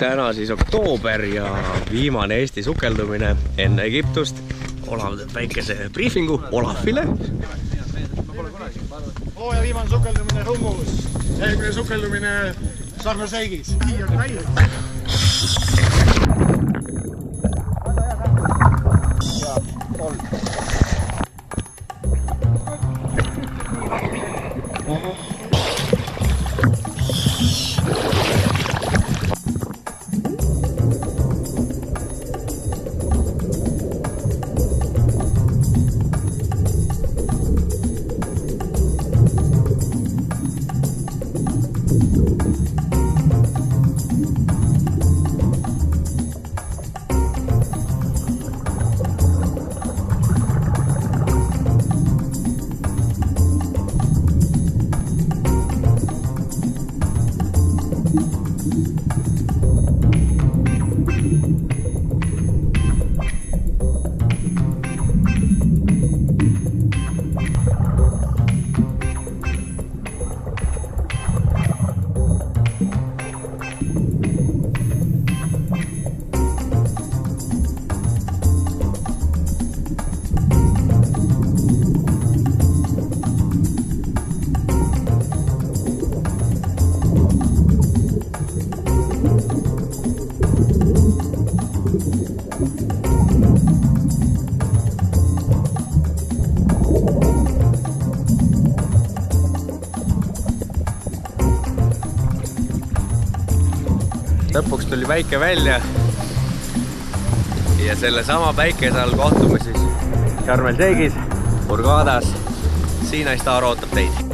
täna siis oktoober ja viimane Eesti sukeldumine enne Egiptust. Olav teeb väikese briefingu Olafile. Ja viimane sukeldumine Rummus. Järgmine sukeldumine Sarno Seigis. Lõpuks tuli päike välja ja sellesama päikese all kohtume siis Sharm el Sheikhis, Hurghadas. Sinai Star ootab teid.